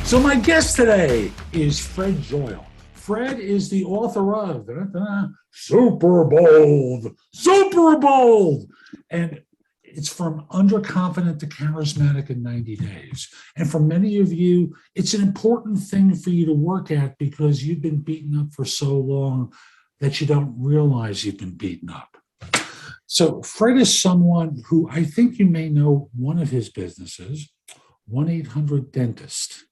So my guest today is Fred Joyle. Fred is the author of SUPERBOLD, SUPERBOLD, and it's from underconfident to charismatic in 90 days. And for many of you, it's an important thing for you to work at because you've been beaten up for so long that you don't realize you've been beaten up. So Fred is someone who I think you may know one of his businesses, 1-800-DENTIST.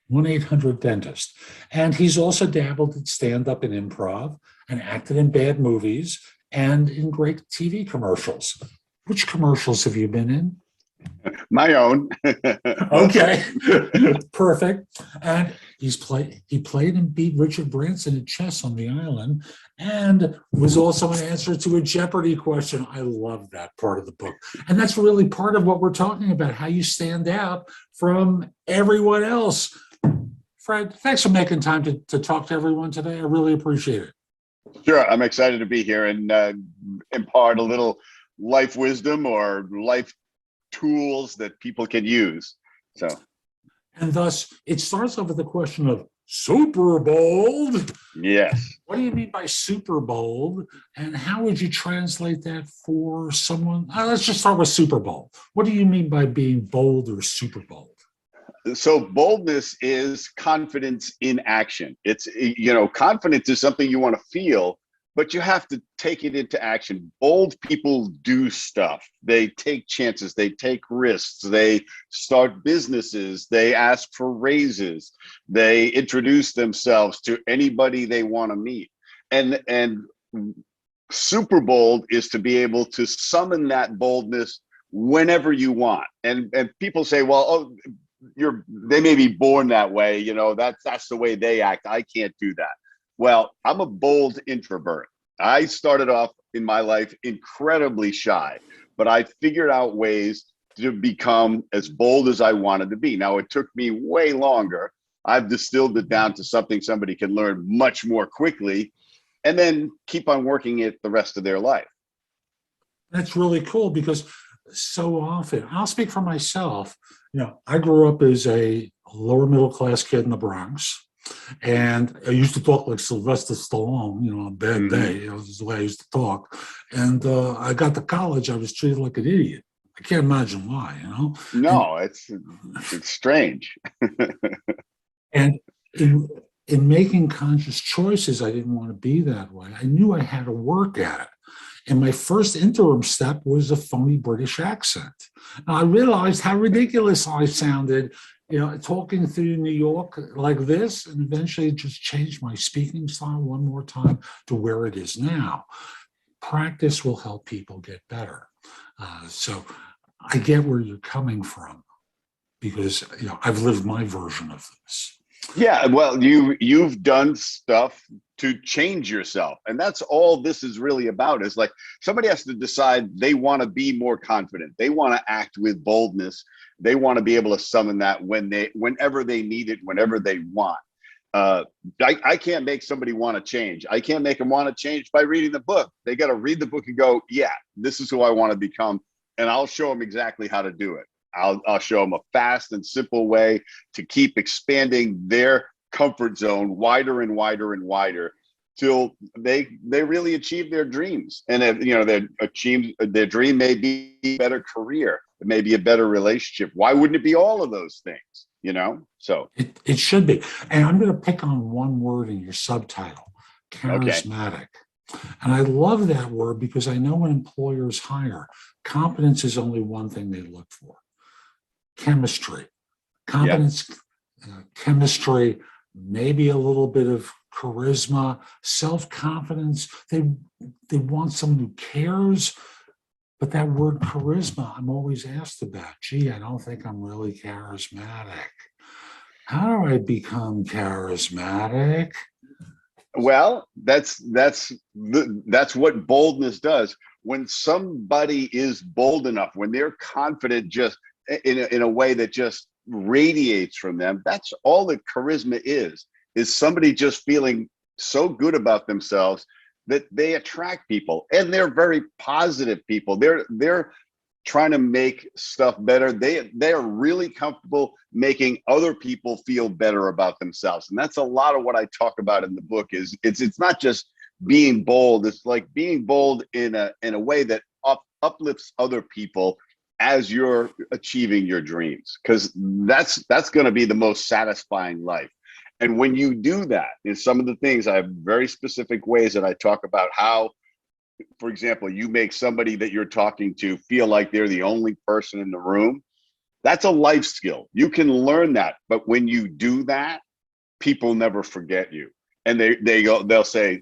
1-800-DENTIST. And he's also dabbled in stand-up and improv and acted in bad movies and in great TV commercials. Which commercials have you been in? My own. Okay, perfect. And he played and beat Richard Branson at chess on the island and was also an answer to a Jeopardy question. I love that part of the book. And that's really part of what we're talking about, how you stand out from everyone else. Fred, thanks for making time to talk to everyone today. I really appreciate it. Sure, I'm excited to be here and impart a little life wisdom or life tools that people can use. So, and thus it starts off with the question of SUPERBOLD. Yes. What do you mean by SUPERBOLD, and how would you translate that for someone? Let's just start with SUPERBOLD. What do you mean by being bold or super bold? So boldness is confidence in action. It's, confidence is something you want to feel, but you have to take it into action. Bold people do stuff. They take chances. They take risks. They start businesses. They ask for raises. They introduce themselves to anybody they want to meet. And super bold is to be able to summon that boldness whenever you want. And people say, well, they may be born that way. That's the way they act. I can't do that. Well, I'm a bold introvert. I started off in my life incredibly shy, but I figured out ways to become as bold as I wanted to be. Now, it took me way longer. I've distilled it down to something somebody can learn much more quickly and then keep on working it the rest of their life. That's really cool because so often, I'll speak for myself, I grew up as a lower middle class kid in the Bronx. And I used to talk like Sylvester Stallone, on a bad day. This is the way I used to talk. And I got to college, I was treated like an idiot. I can't imagine why, No, it's strange. And in making conscious choices, I didn't want to be that way. I knew I had to work at it. And my first interim step was a phony British accent. And I realized how ridiculous I sounded, talking through New York like this, and eventually just changed my speaking style one more time to where it is now. Practice will help people get better. So I get where you're coming from because, I've lived my version of this. Yeah, well, you've done stuff to change yourself. And that's all this is really about, is like somebody has to decide they want to be more confident. They want to act with boldness. They want to be able to summon that whenever they need it, whenever they want. I can't make somebody want to change. I can't make them want to change by reading the book. They got to read the book and go, yeah, this is who I want to become. And I'll show them exactly how to do it. I'll show them a fast and simple way to keep expanding their comfort zone wider and wider and wider till they really achieve their dreams. And their dream may be a better career, it may be a better relationship. Why wouldn't it be all of those things? So it should be. And I'm going to pick on one word in your subtitle, charismatic. Okay. And I love that word because I know when employers hire, competence is only one thing they look for. Chemistry, competence, chemistry, maybe a little bit of charisma, self-confidence. They want someone who cares, but that word charisma, I'm always asked about. Gee, I don't think I'm really charismatic. How do I become charismatic? Well, that's what boldness does. When somebody is bold enough, when they're confident, just in a way that just radiates from them, that's all that charisma is somebody just feeling so good about themselves that they attract people, and they're very positive people. They're trying to make stuff better. They are really comfortable making other people feel better about themselves. And that's a lot of what I talk about in the book. Is it's not just being bold. It's like being bold in a way that uplifts other people as you're achieving your dreams, because that's going to be the most satisfying life. And when you do that, in some of the things, I have very specific ways that I talk about how, for example, you make somebody that you're talking to feel like they're the only person in the room. That's a life skill. You can learn that, but when you do that, people never forget you, and they'll say,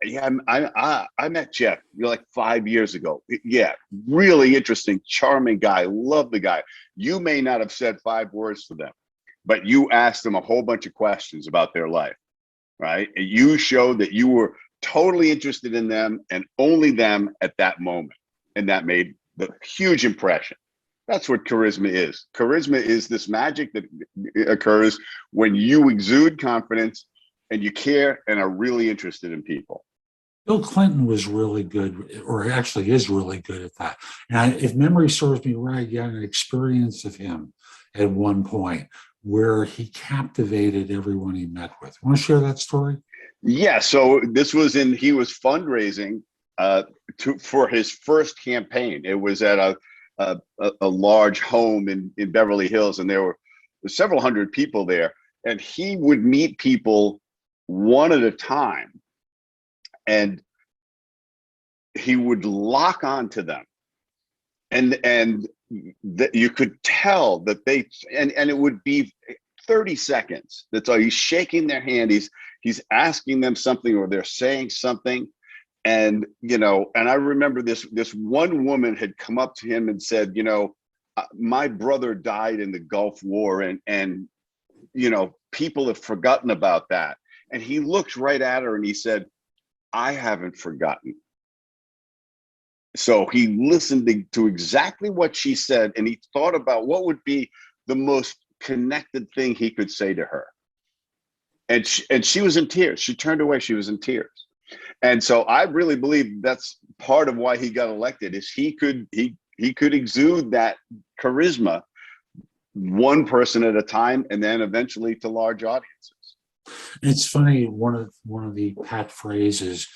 yeah, I met Jeff, you're like 5 years ago. Yeah, really interesting, charming guy. Love the guy. You may not have said 5 words to them, but you asked them a whole bunch of questions about their life, right? And you showed that you were totally interested in them and only them at that moment. And that made the huge impression. That's what charisma is. Charisma is this magic that occurs when you exude confidence and you care and are really interested in people. Bill Clinton was really good, or actually is really good at that. And if memory serves me right, you had an experience of him at one point where he captivated everyone he met with. Want to share that story? Yeah, so this was he was fundraising for his first campaign. It was at a large home in Beverly Hills, and there were several hundred people there. And he would meet people one at a time, and he would lock onto them, and you could tell that and it would be 30 seconds. That's all. He's shaking their hand. He's asking them something, or they're saying something. And, and I remember this one woman had come up to him and said, my brother died in the Gulf War, and people have forgotten about that. And he looked right at her and he said, I haven't forgotten. So he listened to exactly what she said, and he thought about what would be the most connected thing he could say to her. And she was in tears. She turned away. She was in tears. And so I really believe that's part of why he got elected, is he could exude that charisma, one person at a time, and then eventually to large audiences. It's funny, one of the pat phrases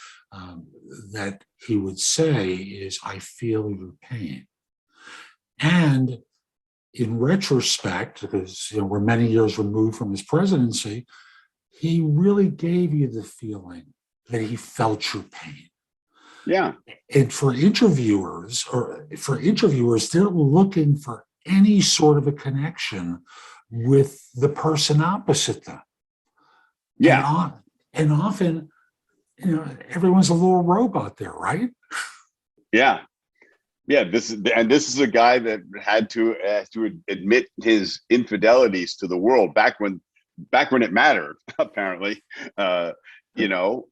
that he would say is, I feel your pain. And in retrospect, because we're many years removed from his presidency, he really gave you the feeling that he felt your pain. Yeah. And for interviewers, they're looking for any sort of a connection with the person opposite them. Yeah. And often, everyone's a little robot there, right? Yeah. Yeah. This is a guy that had to admit his infidelities to the world back when it mattered, apparently. But it's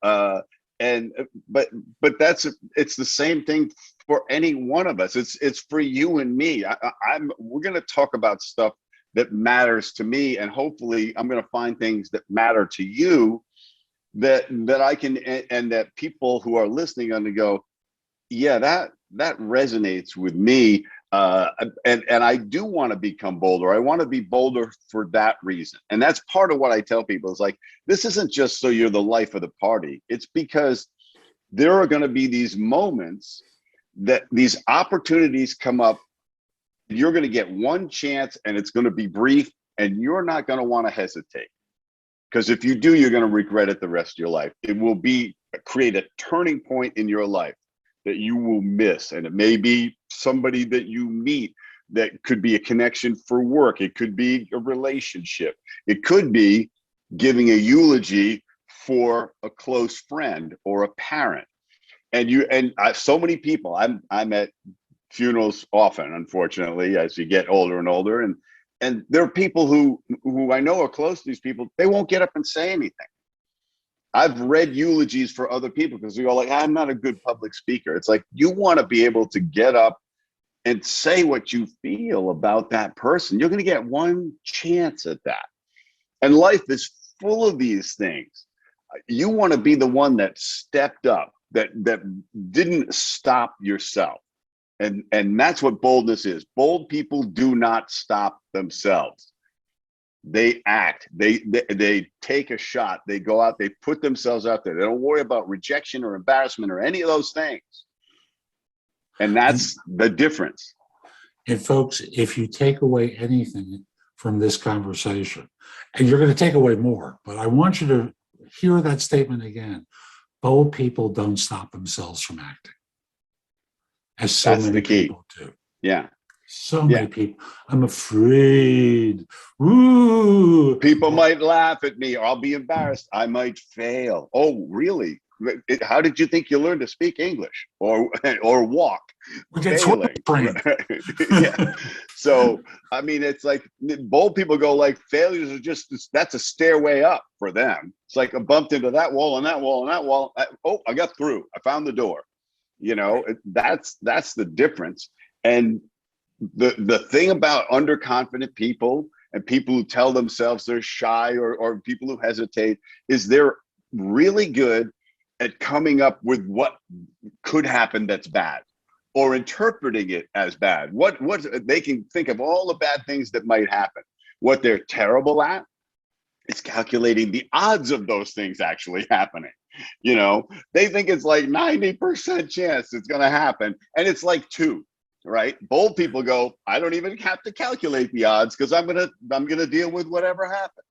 the same thing for any one of us. It's for you and me. We're going to talk about stuff that matters to me, and hopefully I'm going to find things that matter to you that I can, and that people who are listening are going to go, yeah, that resonates with me. And I do want to become bolder. I want to be bolder for that reason. And that's part of what I tell people, is like, this isn't just so you're the life of the party. It's because there are going to be these moments that these opportunities come up. You're going to get one chance, and it's going to be brief, and you're not going to want to hesitate. Because if you do, you're going to regret it the rest of your life. It will create a turning point in your life that you will miss. And it may be somebody that you meet that could be a connection for work. It could be a relationship. It could be giving a eulogy for a close friend or a parent. And so many people, I'm at funerals often, unfortunately, as you get older and older. And there are people who I know are close to these people. They won't get up and say anything. I've read eulogies for other people because we go like, I'm not a good public speaker. It's like, you want to be able to get up and say what you feel about that person. You're going to get one chance at that. And life is full of these things. You want to be the one that stepped up, that didn't stop yourself. And that's what boldness is. Bold people do not stop themselves. They act. They take a shot. They go out. They put themselves out there. They don't worry about rejection or embarrassment or any of those things. And that's the difference. And folks, if you take away anything from this conversation, and you're going to take away more, but I want you to hear that statement again. Bold people don't stop themselves from acting, as so That's many the key. people do. Yeah. So many people. I'm afraid. Ooh. People might laugh at me, or I'll be embarrassed. I might fail. Oh, really? How did you think you learned to speak English or walk? Failing. Yeah. So, I mean, it's like bold people go like failures are just, that's a stairway up for them. It's like I bumped into that wall and that wall and that wall. Oh, I got through. I found the door. You know, that's the difference. And the thing about underconfident people and people who tell themselves they're shy or people who hesitate is they're really good at coming up with what could happen that's bad or interpreting it as bad. What they can think of all the bad things that might happen. What they're terrible at is calculating the odds of those things actually happening. You know, they think it's like 90% chance it's going to happen, and it's like 2. Right? Bold people go, I don't even have to calculate the odds because I'm gonna deal with whatever happens.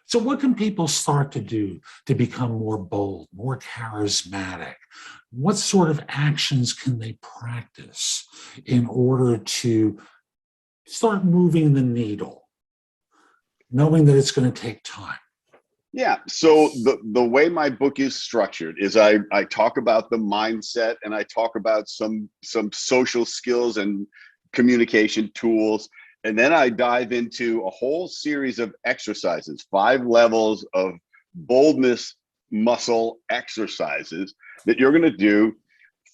So what can people start to do to become more bold, more charismatic? What sort of actions can they practice in order to start moving the needle, knowing that it's going to take time? Yeah. So the way my book is structured is I talk about the mindset, and I talk about some social skills and communication tools. And then I dive into a whole series of exercises, 5 levels of boldness muscle exercises that you're going to do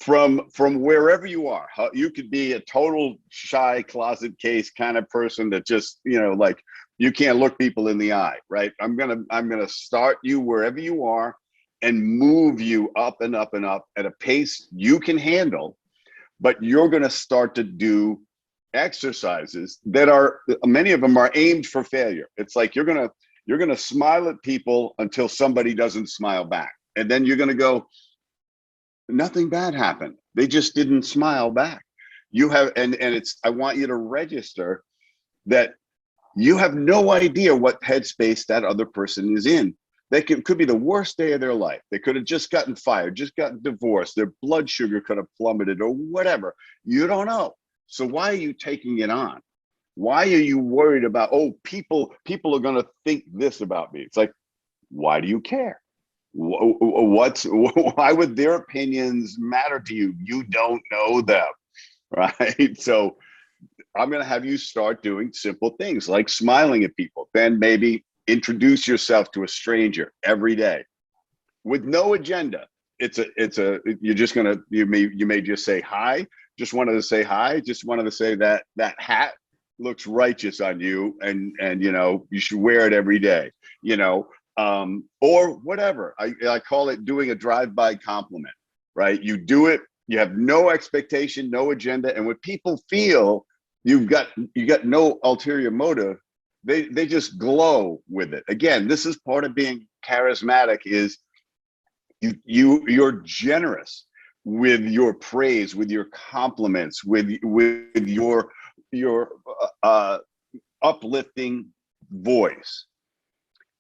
from wherever you are. You could be a total shy closet case kind of person that just, you know, like, you can't look people in the eye, right? I'm gonna start you wherever you are and move you up and up and up at a pace you can handle, but you're gonna start to do exercises that are, many of them are aimed for failure. It's like you're gonna smile at people until somebody doesn't smile back. And then you're gonna go, nothing bad happened. They just didn't smile back. You have, and it's, I want you to register that you have no idea what headspace that other person is in. They could be the worst day of their life. They could have just gotten fired, just gotten divorced. Their blood sugar could have plummeted or whatever. You don't know. So why are you taking it on? Why are you worried about, oh, people are going to think this about me? It's like, why do you care? Why would their opinions matter to you? You don't know them, right? So I'm going to have you start doing simple things like smiling at people. Then maybe introduce yourself to a stranger every day with no agenda. You're just going to, you may just say hi. Just wanted to say hi. Just wanted to say that hat looks righteous on you, and you know, you should wear it every day, you know, or whatever. I call it doing a drive-by compliment, right? You do it, you have no expectation, no agenda. And when people feel you got no ulterior motive, they just glow with it. Again, this is part of being charismatic, is you're generous with your praise, with your compliments, with your uplifting voice.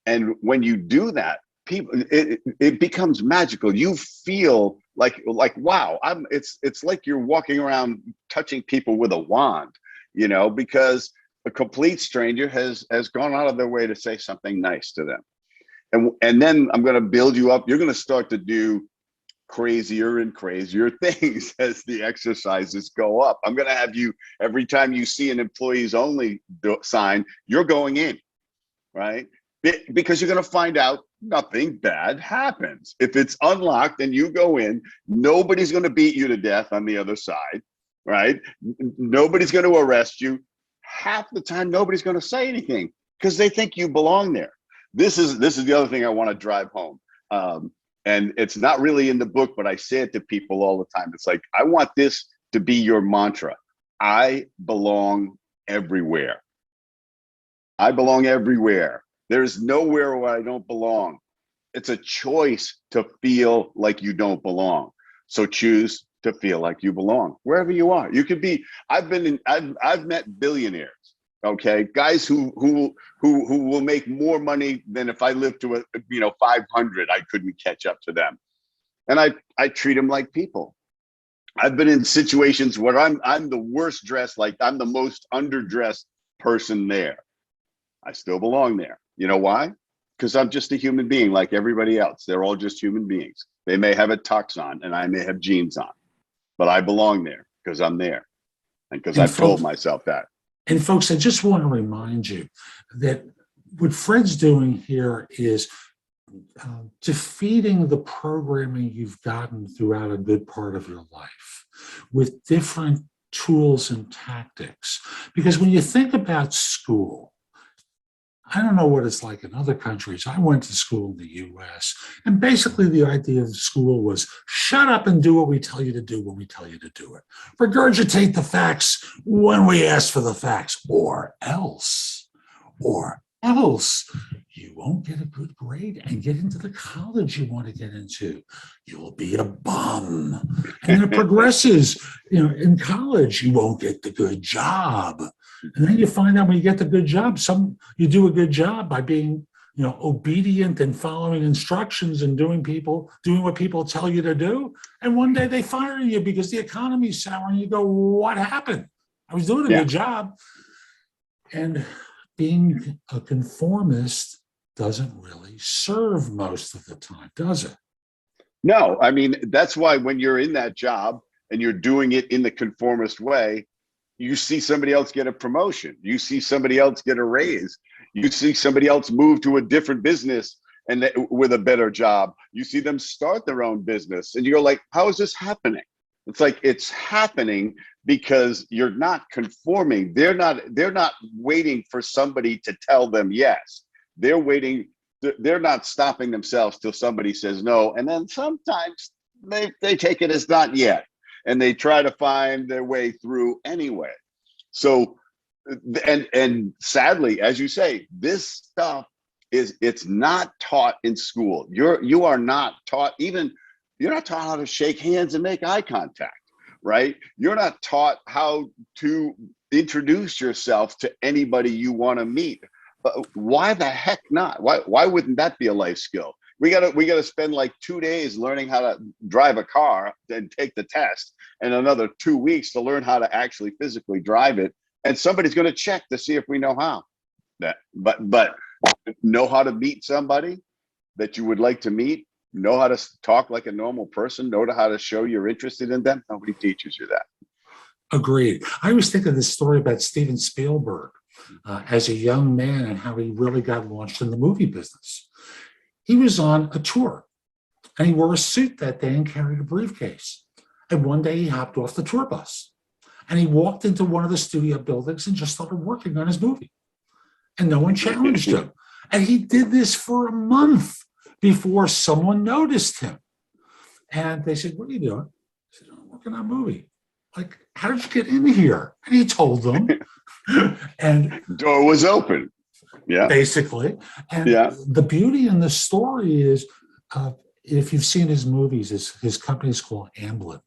And when you do that, people, it becomes magical. You feel like wow, it's like you're walking around touching people with a wand, you know, because a complete stranger has gone out of their way to say something nice to them. And then I'm going to build you up. You're going to start to do crazier and crazier things as the exercises go up. I'm going to have you, every time you see an employees only sign, you're going in, right? Because you're going to find out nothing bad happens. If it's unlocked and you go in, nobody's going to beat you to death on the other side, right? Nobody's going to arrest you. Half the time, nobody's going to say anything because they think you belong there. This is the other thing I want to drive home. And it's not really in the book, but I say it to people all the time. It's like, I want this to be your mantra. I belong everywhere. I belong everywhere. There's nowhere where I don't belong. It's a choice to feel like you don't belong. So choose to feel like you belong wherever you are. You could be. I've met billionaires. Okay, guys who will make more money than if I lived to 500. I couldn't catch up to them, and I treat them like people. I've been in situations where I'm the worst dressed, like I'm the most underdressed person there. I still belong there. You know why? Because I'm just a human being like everybody else. They're all just human beings. They may have a tux on and I may have jeans on, but I belong there because I'm there and because I've told myself that. And folks, I just want to remind you that what Fred's doing here is defeating the programming you've gotten throughout a good part of your life with different tools and tactics. Because when you think about school, I don't know what it's like in other countries. I went to school in the US, and basically the idea of school was shut up and do what we tell you to do when we tell you to do it. Regurgitate the facts when we ask for the facts, or else you won't get a good grade and get into the college you want to get into. You'll be a bum. And it progresses. In college, you won't get the good job. And then you find out when you get the good job, you do a good job by being, obedient and following instructions and doing what people tell you to do. And one day they fire you because the economy's sour, and you go, what happened? I was doing a good job. And being a conformist doesn't really serve most of the time, does it? No, I mean, that's why when you're in that job and you're doing it in the conformist way, you see somebody else get a promotion. You see somebody else get a raise. You see somebody else move to a different business and with a better job. You see them start their own business, and you're like, how is this happening? It's like it's happening because you're not conforming. They're not waiting for somebody to tell them yes. They're waiting. They're not stopping themselves till somebody says no. And then sometimes they take it as not yet, and they try to find their way through anyway. So, and sadly, as you say, this stuff it's not taught in school. You are not taught you're not taught how to shake hands and make eye contact, right? You're not taught how to introduce yourself to anybody you want to meet. Why the heck not? Why wouldn't that be a life skill? We gotta spend like 2 days learning how to drive a car and take the test, and another 2 weeks to learn how to actually physically drive it. And somebody's going to check to see if we know how. But know how to meet somebody that you would like to meet. Know how to talk like a normal person. Know how to show you're interested in them. Nobody teaches you that. Agreed. I was thinking this story about Steven Spielberg as a young man and how he really got launched in the movie business. He was on a tour, and he wore a suit that day and carried a briefcase. And one day he hopped off the tour bus, and he walked into one of the studio buildings and just started working on his movie. And no one challenged him. And he did this for a month before someone noticed him. And they said, what are you doing? He said, I'm working on a movie. Like, how did you get in here? And he told them. And door was open. Yeah, basically. And the beauty in the story is, if you've seen his movies, his company is called Amblin.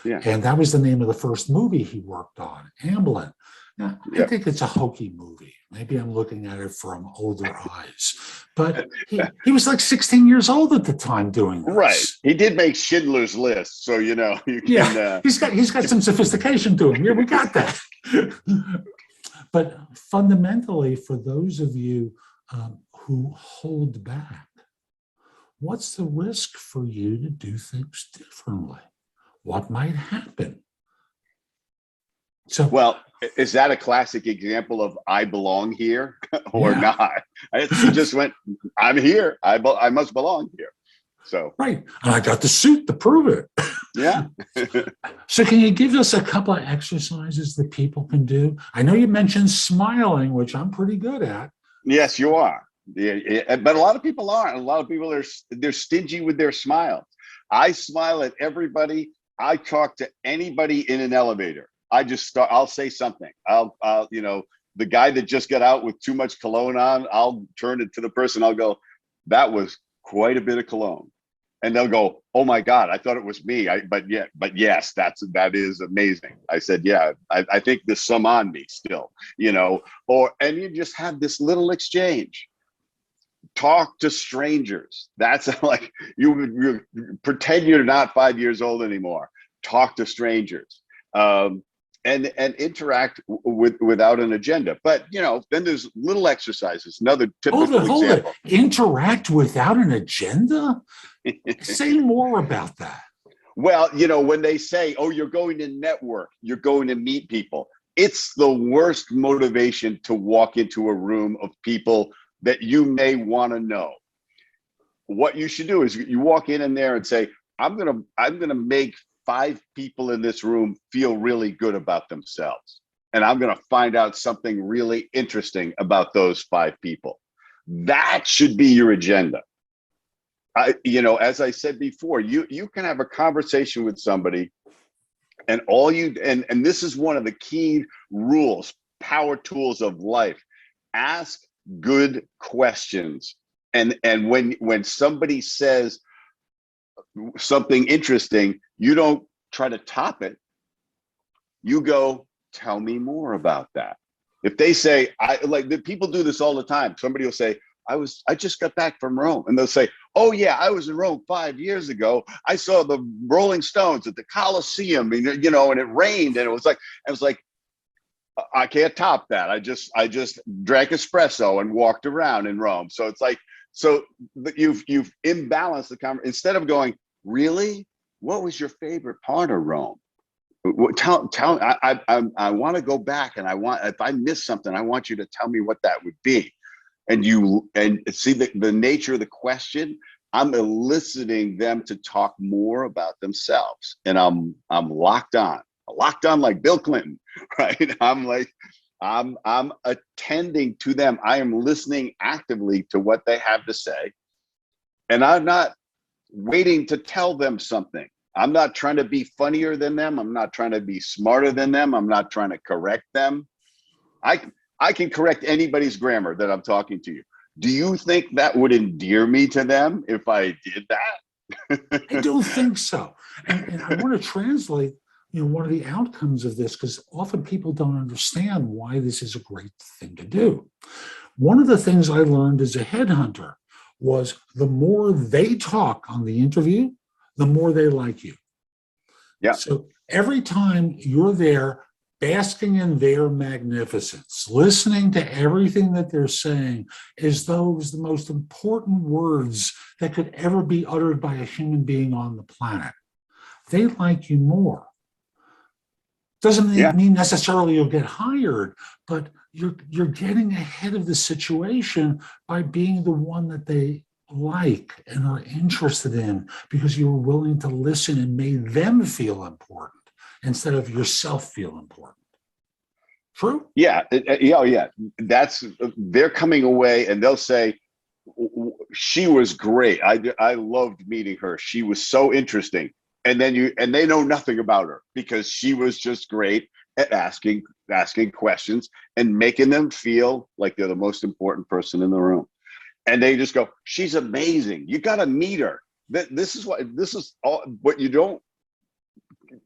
Yeah. And that was the name of the first movie he worked on, Amblin. Now, I think it's a hokey movie. Maybe I'm looking at it from older eyes. But he was like 16 years old at the time doing this. Right. He did make Schindler's List, so you can. He's got some sophistication to him. Yeah, we got that. But fundamentally, for those of you who hold back, what's the risk for you to do things differently? What might happen? So, well, is that a classic example of I belong here or not? He just went, I'm here. I must belong here. So right. And I got the suit to prove it. Yeah. So can you give us a couple of exercises that people can do? I know you mentioned smiling, which I'm pretty good at. Yes, you are. Yeah, but a lot of people aren't. A lot of people they're stingy with their smiles. I smile at everybody I talk to anybody in an elevator. I'll say something. The guy that just got out with too much cologne on, I'll turn it to the person. I'll go, that was quite a bit of cologne. And they'll go, oh my God, I thought it was me. But yes, that is amazing. I said, yeah, I think there's some on me still, and you just have this little exchange. Talk to strangers. That's like, you pretend you're not 5 years old anymore. Talk to strangers. And interact without an agenda. But, then there's little exercises. Another typical example. Interact without an agenda? Say more about that. Well, when they say, oh, you're going to network, you're going to meet people, it's the worst motivation to walk into a room of people that you may want to know. What you should do is you walk in there and say, I'm gonna make 5 people in this room feel really good about themselves. And I'm going to find out something really interesting about those 5 people. That should be your agenda. As I said before, you can have a conversation with somebody, and and this is one of the key rules, power tools of life. Ask good questions. And when somebody says something interesting, you don't try to top it. You go, tell me more about that. If they say, the people do this all the time. Somebody will say, I just got back from Rome. And they'll say, oh yeah, I was in Rome 5 years ago. I saw the Rolling Stones at the Coliseum, and it rained, and it was like, I can't top that. I just drank espresso and walked around in Rome. So it's like, you've imbalanced the conversation. Instead of going, really? What was your favorite part of Rome? Tell I want to go back, and if I missed something, I want you to tell me what that would be. And see the nature of the question. I'm eliciting them to talk more about themselves, and I'm locked on like Bill Clinton, right? I'm attending to them. I am listening actively to what they have to say, and I'm not waiting to tell them something. I'm not trying to be funnier than them. I'm not trying to be smarter than them. I'm not trying to correct them. I can correct anybody's grammar that I'm talking to you. Do you think that would endear me to them if I did that? I don't think so. And I want to translate, one of the outcomes of this, because often people don't understand why this is a great thing to do. One of the things I learned as a headhunter was the more they talk on the interview, the more they like you. Yeah. So every time you're there basking in their magnificence, listening to everything that they're saying as though it was the most important words that could ever be uttered by a human being on the planet, they like you more. Doesn't mean necessarily you'll get hired, but you're getting ahead of the situation by being the one that they like and are interested in, because you were willing to listen and made them feel important instead of yourself feel important. True? Yeah. They're coming away and they'll say, she was great. I loved meeting her. She was so interesting. And they know nothing about her because she was just great at asking questions and making them feel like they're the most important person in the room. And they just go, she's amazing. You got to meet her. This is all what you don't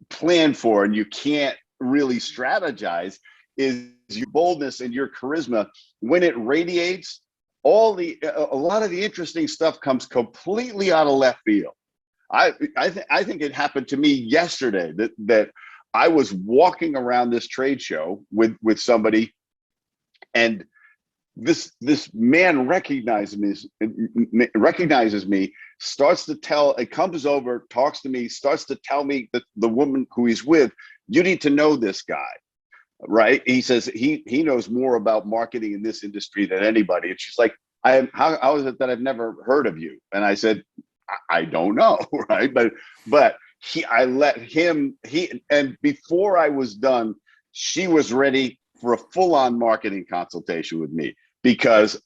plan for, and you can't really strategize, is your boldness and your charisma. When it radiates, a lot of the interesting stuff comes completely out of left field. I think it happened to me yesterday that I was walking around this trade show with somebody, and this man recognizes me, starts to tell, it comes over, talks to me, starts to tell me that the woman who he's with, you need to know this guy, right? He says he knows more about marketing in this industry than anybody. And she's like, how is it that I've never heard of you? And I said, I don't know, right? But I let him, and before I was done, she was ready for a full-on marketing consultation with me, because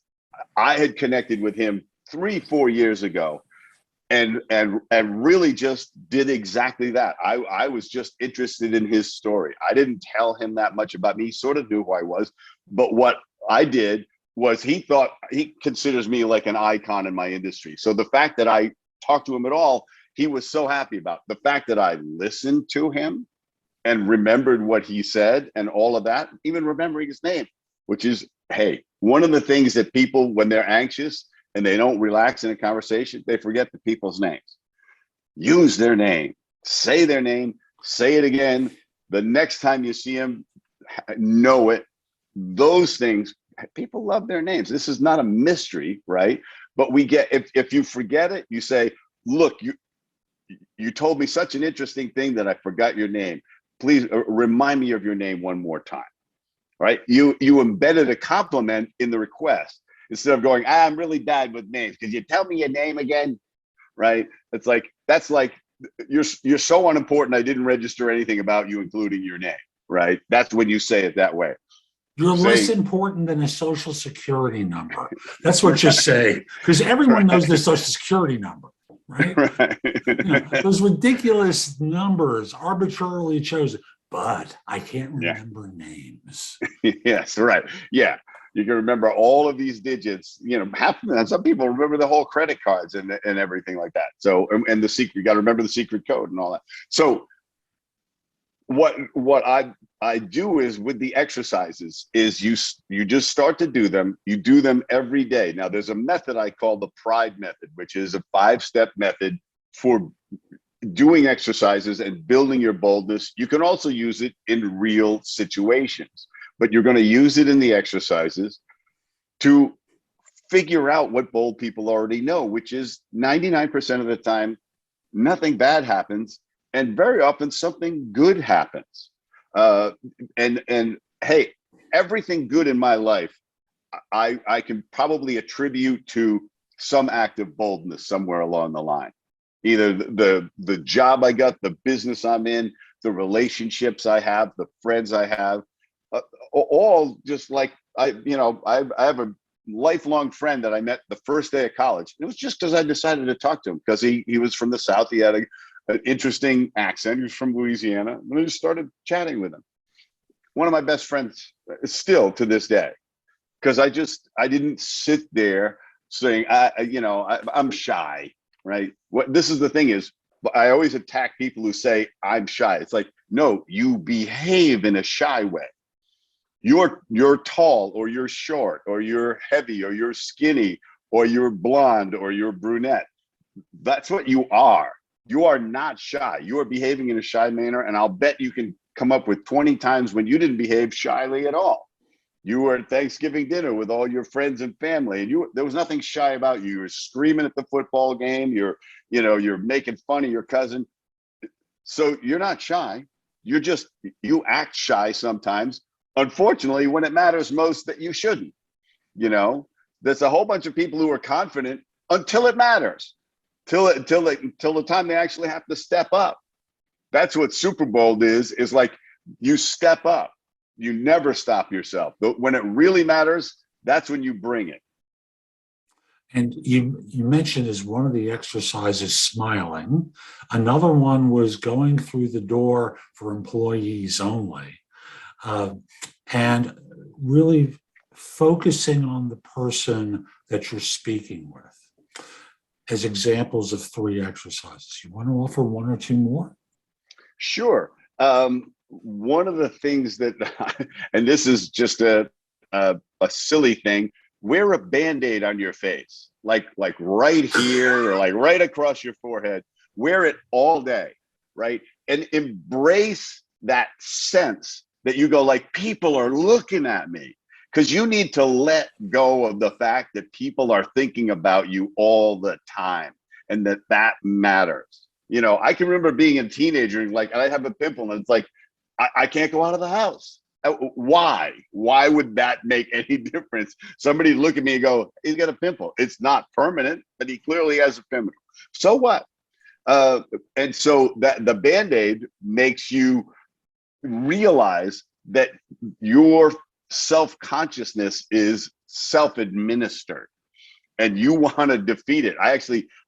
I had connected with him 3-4 years ago. and really just did exactly that. I was just interested in his story. I didn't tell him that much about me. He sort of knew who I was, but what I did was he considers me like an icon in my industry. So the fact that I talked to him at all, he was so happy about. The fact that I listened to him and remembered what he said and all of that, even remembering his name, which is, hey, one of the things that people, when they're anxious and they don't relax in a conversation, they forget the people's names. Use their name, say it again. The next time you see them, know it. Those things, people love their names. This is not a mystery, right? But we get, if you forget it, you say, look, you told me such an interesting thing that I forgot your name. Please remind me of your name one more time, right? You embedded a compliment in the request instead of going, I'm really bad with names. Could you tell me your name again? Right? It's like, that's like, you're so unimportant. I didn't register anything about you, including your name, right? That's when you say it that way. You're less important than a social security number. That's what you say, because everyone knows their social security number, right? Right. Those ridiculous numbers, arbitrarily chosen, but I can't remember names. Yes, right. Yeah. You can remember all of these digits, and some people remember the whole credit cards and everything like that. So, and the secret, you got to remember the secret code and all that. So what I do is with the exercises is you just start to do them. You do them every day. Now there's a method I call the PRIDE method, which is a 5-step method for doing exercises and building your boldness. You can also use it in real situations, but you're going to use it in the exercises to figure out what bold people already know, which is 99% of the time, nothing bad happens. And very often something good happens. And hey, everything good in my life, I can probably attribute to some act of boldness somewhere along the line. Either the job I got, the business I'm in, the relationships I have, the friends I have, all just like, I have a lifelong friend that I met the first day of college. It was just because I decided to talk to him because he was from the South. He had an interesting accent. He was from Louisiana. And I just started chatting with him. One of my best friends still to this day, because I didn't sit there saying, I'm shy, right? This is the thing is, I always attack people who say I'm shy. It's like, no, you behave in a shy way. You're tall, or you're short, or you're heavy, or you're skinny, or you're blonde, or you're brunette. That's what you are. You are not shy. You are behaving in a shy manner, and I'll bet you can come up with 20 times when you didn't behave shyly at all. You were at Thanksgiving dinner with all your friends and family, and there was nothing shy about you. You were screaming at the football game. You're making fun of your cousin. So you're not shy. You act shy sometimes. Unfortunately, when it matters most, that you shouldn't. There's a whole bunch of people who are confident until it matters. Till the time they actually have to step up. That's what SUPERBOLD is like. You step up. You never stop yourself. But when it really matters, that's when you bring it. And you mentioned as one of the exercises smiling. Another one was going through the door for employees only, and really focusing on the person that you're speaking with as examples of 3 exercises. You want to offer 1 or 2 more? Sure. One of the things that, and this is just a silly thing, wear a Band-Aid on your face, like right here, or like right across your forehead. Wear it all day, right? And embrace that sense that you go like, people are looking at me. Because you need to let go of the fact that people are thinking about you all the time, and that matters. I can remember being a teenager and like, I have a pimple, and it's like, I can't go out of the house. Why? Why would that make any difference? Somebody look at me and go, he's got a pimple. It's not permanent, but he clearly has a pimple. So what? And so that the Band-Aid makes you realize that your self-consciousness is self-administered. and you want to defeat it. I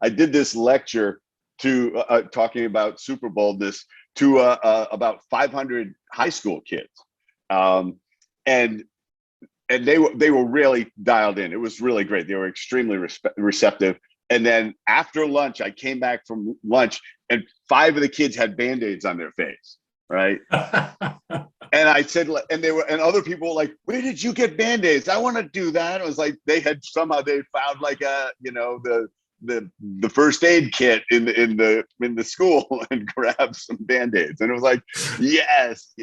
did this lecture to talking about super boldness to about 500 high school kids, and they were really dialed in. It was really great. They were extremely receptive. And then after lunch, I came back from lunch, and 5 of the kids had Band-Aids on their face, right? And I said, and other people were like, "Where did you get Band-Aids? I want to do that." It was like they found like the first aid kit in the school and grabbed some Band-Aids, and it was like, yes,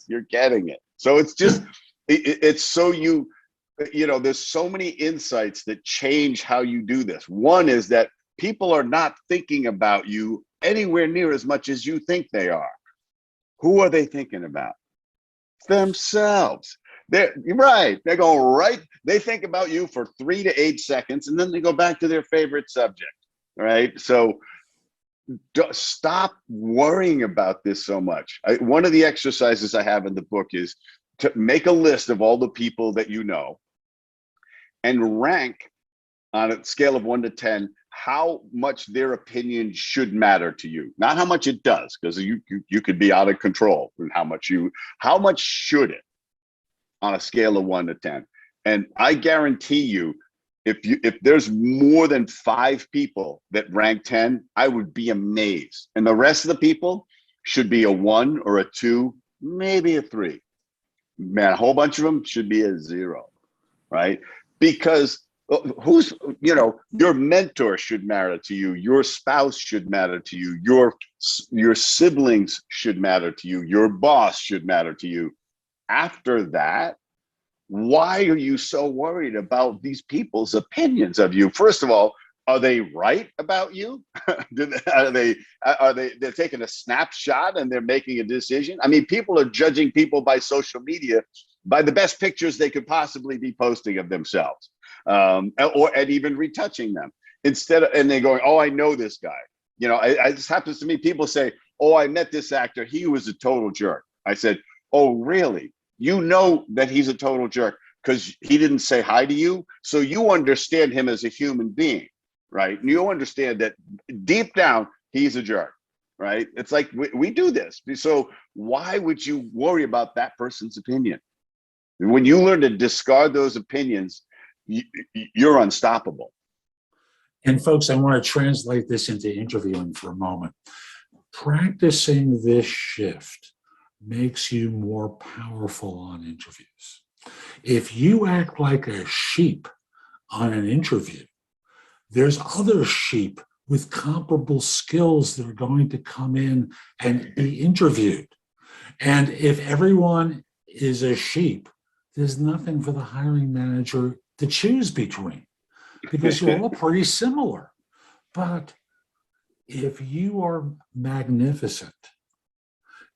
you're getting it. So it's just it's so there's so many insights that change how you do this. One is that people are not thinking about you anywhere near as much as you think they are. Who are they thinking about? Themselves. They're right. They're going right. They think about you for 3 to 8 seconds, and then they go back to their favorite subject. Right. So stop worrying about this so much. One of the exercises I have in the book is to make a list of all the people that you know and rank on a scale of 1 to 10 how much their opinion should matter to you. Not how much it does, because you could be out of control, and how much should it on a scale of 1 to 10. And I guarantee you, if there's more than 5 people that rank 10, I would be amazed. And the rest of the people should be a 1 or a 2, maybe a 3. Man, a whole bunch of them should be a 0, right? Because your mentor should matter to you, your spouse should matter to you, your siblings should matter to you, your boss should matter to you. After that, why are you so worried about these people's opinions of you? First of all, are they right about you? They're taking a snapshot and they're making a decision? I mean, people are judging people by social media by the best pictures they could possibly be posting of themselves, and even retouching them and they're going, "Oh, I know this guy." It just happens to me. People say, "Oh, I met this actor. He was a total jerk." I said, "Oh, really? You know that he's a total jerk because he didn't say hi to you, so you understand him as a human being, right? And you understand that deep down he's a jerk, right?" It's like we do this. So why would you worry about that person's opinion? When you learn to discard those opinions, you're unstoppable. And folks, I want to translate this into interviewing for a moment. Practicing this shift makes you more powerful on interviews. If you act like a sheep on an interview, there's other sheep with comparable skills that are going to come in and be interviewed. And if everyone is a sheep, there's nothing for the hiring manager to choose between, because you're all pretty similar. But if you are magnificent,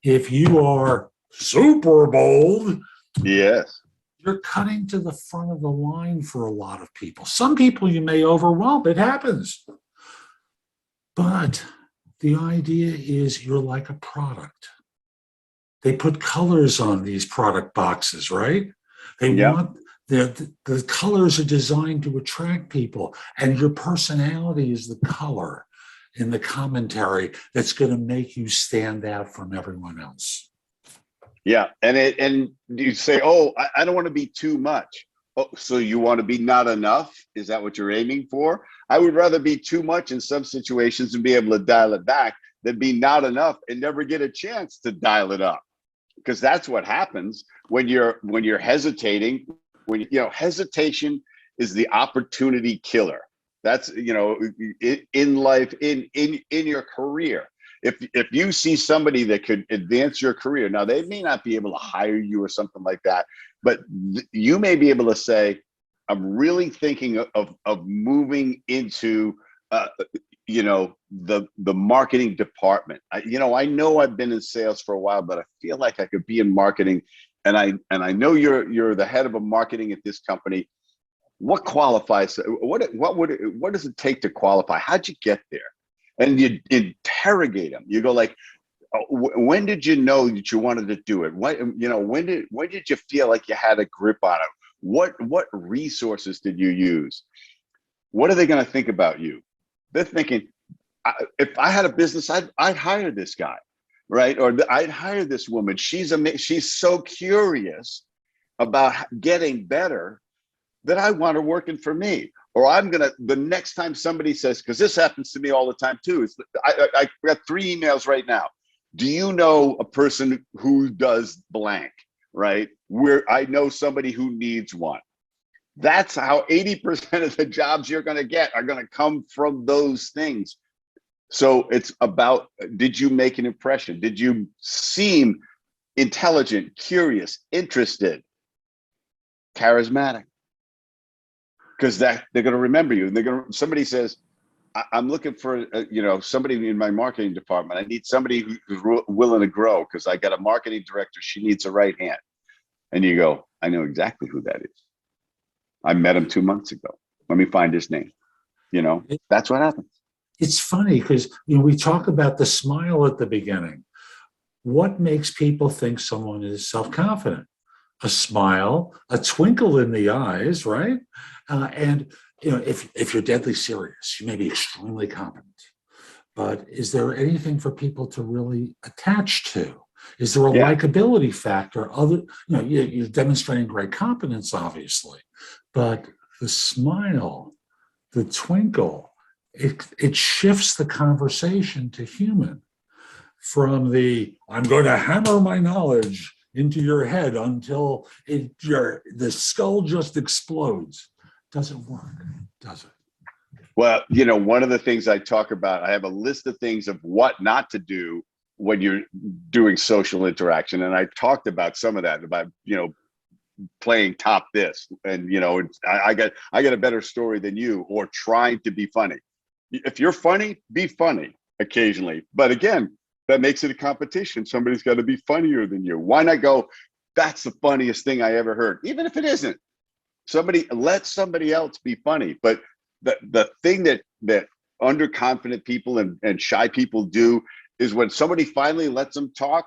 if you are super bold, yes, you're cutting to the front of the line for a lot of people. Some people you may overwhelm, it happens. But the idea is you're like a product. They put colors on these product boxes, right? They want the colors are designed to attract people, and your personality is the color in the commentary that's going to make you stand out from everyone else. Yeah, and you say, "Oh, I don't want to be too much." Oh, so you want to be not enough? Is that what you're aiming for? I would rather be too much in some situations and be able to dial it back than be not enough and never get a chance to dial it up. Because that's what happens when you're hesitating. Hesitation is the opportunity killer. That's in life, in your career. If you see somebody that could advance your career, now they may not be able to hire you or something like that, but you may be able to say, "I'm really thinking of moving into the marketing department. I know I've been in sales for a while, but I feel like I could be in marketing, and I know you're the head of a marketing at this company. What qualifies? What does it take to qualify? How'd you get there?" And you interrogate them. You go like, "When did you know that you wanted to do it? When did you feel like you had a grip on it? What resources did you use?" What are they going to think about you? They're thinking, if I had a business, I'd hire this guy, right? Or I'd hire this woman. She's so curious about getting better that I want her working for me. Or the next time somebody says, because this happens to me all the time too, I got 3 emails right now. Do you know a person who does blank, right? Where I know somebody who needs one. That's how 80% of the jobs you're going to get are going to come from those things. So it's about, did you make an impression? Did you seem intelligent, curious, interested, charismatic? Because they're going to remember you. And somebody says, I'm looking for somebody in my marketing department. I need somebody who's willing to grow because I got a marketing director. She needs a right hand. And you go, I know exactly who that is. I met him 2 months ago. Let me find his name. That's what happens. It's funny because we talk about the smile at the beginning. What makes people think someone is self-confident? A smile, a twinkle in the eyes, right? And if you're deadly serious, you may be extremely competent. But is there anything for people to really attach to? Is there a likability factor? You're demonstrating great competence, obviously, but the smile, the twinkle, it shifts the conversation to human from I'm going to hammer my knowledge into your head until the skull just explodes. Doesn't work, does it? Well, one of the things I talk about, I have a list of things of what not to do when you're doing social interaction. And I talked about some of that, about, playing top this. And, I got a better story than you, or trying to be funny. If you're funny, be funny occasionally. But again, that makes it a competition. Somebody's got to be funnier than you. Why not go, that's the funniest thing I ever heard? Even if it isn't. Let somebody else be funny. But the thing that underconfident people and shy people do is when somebody finally lets them talk,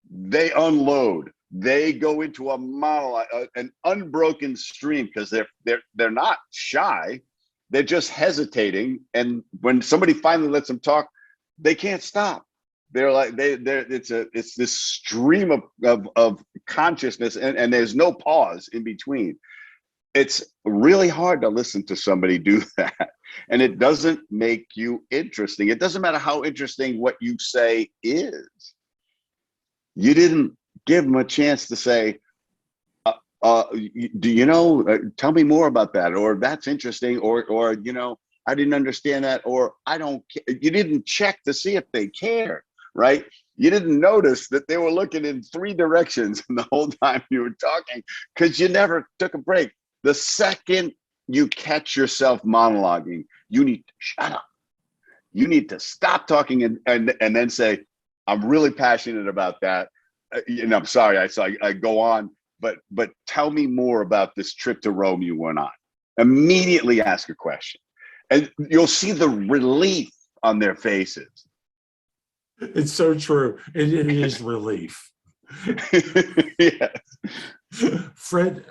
they unload. They go into a monologue, an unbroken stream, because they're not shy. They're just hesitating. And when somebody finally lets them talk, they can't stop. They're like, it's this stream of consciousness, and there's no pause in between. It's really hard to listen to somebody do that. And it doesn't make you interesting. It doesn't matter how interesting what you say is. You didn't give them a chance to say, do you know, tell me more about that, or that's interesting, or I didn't understand that, or I don't care. You didn't check to see if they cared, right? You didn't notice that they were looking in 3 directions the whole time you were talking, because you never took a break. The second you catch yourself monologuing, you need to shut up. You need to stop talking and then say, I'm really passionate about that. I'm sorry, I go on, but tell me more about this trip to Rome you went on. Immediately ask a question, and you'll see the relief on their faces. It's so true. It is relief. Yes. Fred,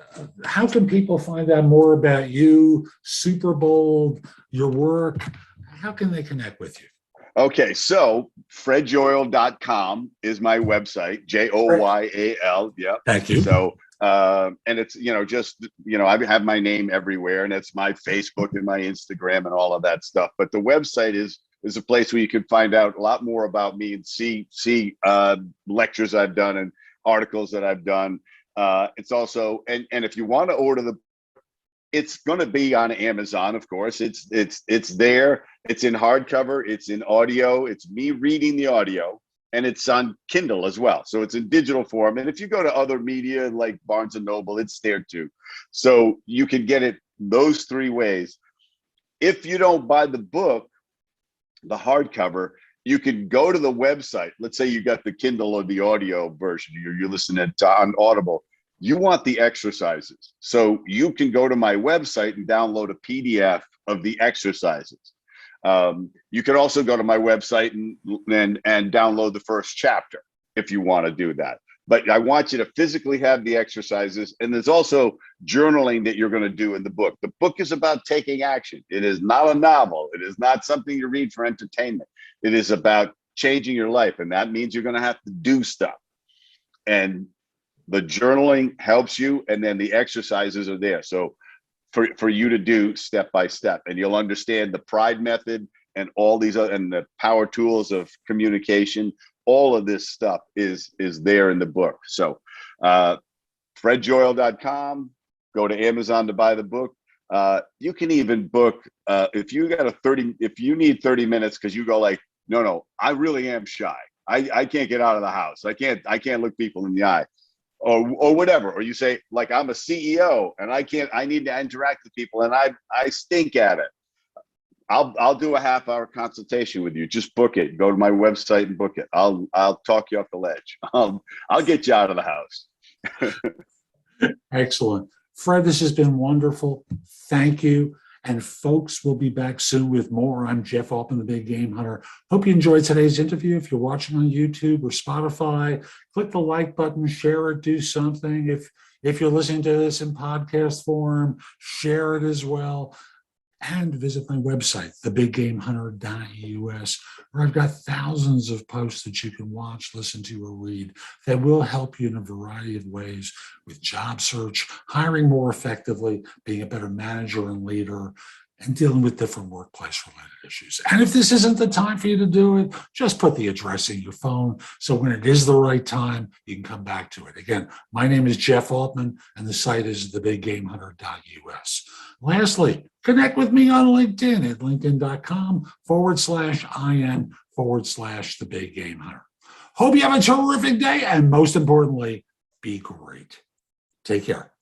how can people find out more about you, SUPERBOLD, your work? How can they connect with you? Okay, so fredjoyle.com is my website, Joyal. Yep. Thank you. So, and it's, I have my name everywhere, and it's my Facebook and my Instagram and all of that stuff. But the website is a place where you can find out a lot more about me and see lectures I've done and articles that I've done. It's also, and if you want to order it's going to be on Amazon, of course. It's there. It's in hardcover. It's in audio. It's me reading the audio, and it's on Kindle as well. So it's in digital form. And if you go to other media like Barnes and Noble, it's there too. So you can get it those 3 ways. If you don't buy the book, the hardcover, you can go to the website. Let's say you got the Kindle or the audio version. You're listening to on Audible. You want the exercises. So you can go to my website and download a PDF of the exercises. You can also go to my website and download the first chapter if you want to do that. but I want you to physically have the exercises. And there's also journaling that you're going to do in the book. The book is about taking action. It is not a novel. It is not something you read for entertainment. It is about changing your life. And that means you're going to have to do stuff. And the journaling helps you. And then the exercises are there. So for you to do step by step, and you'll understand the pride method and all these other, and the power tools of communication. All of this stuff is there in the book. So fredjoyle.com, go to Amazon to buy the book. You can even book if you need 30 minutes because you go like, no, I really am shy. I can't get out of the house. I can't look people in the eye. Or whatever, or you say like, I'm a CEO and I need to interact with people and I stink at it. I'll do a half-hour consultation with you. Just book it. Go to my website and book it. I'll talk you off the ledge. I'll get you out of the house. Excellent. Fred, this has been wonderful. Thank you. And folks, we'll be back soon with more. I'm Jeff Altman, the Big Game Hunter. Hope you enjoyed today's interview. If you're watching on YouTube or Spotify, click the like button, share it, do something. If you're listening to this in podcast form, share it as well. And visit my website, thebiggamehunter.us, where I've got thousands of posts that you can watch, listen to, or read that will help you in a variety of ways with job search, hiring more effectively, being a better manager and leader, and dealing with different workplace-related issues. And if this isn't the time for you to do it, just put the address in your phone so when it is the right time, you can come back to it. Again, my name is Jeff Altman, and the site is thebiggamehunter.us. Lastly, connect with me on LinkedIn at linkedin.com/IN/The Big Game Hunter. Hope you have a terrific day, and most importantly, be great. Take care.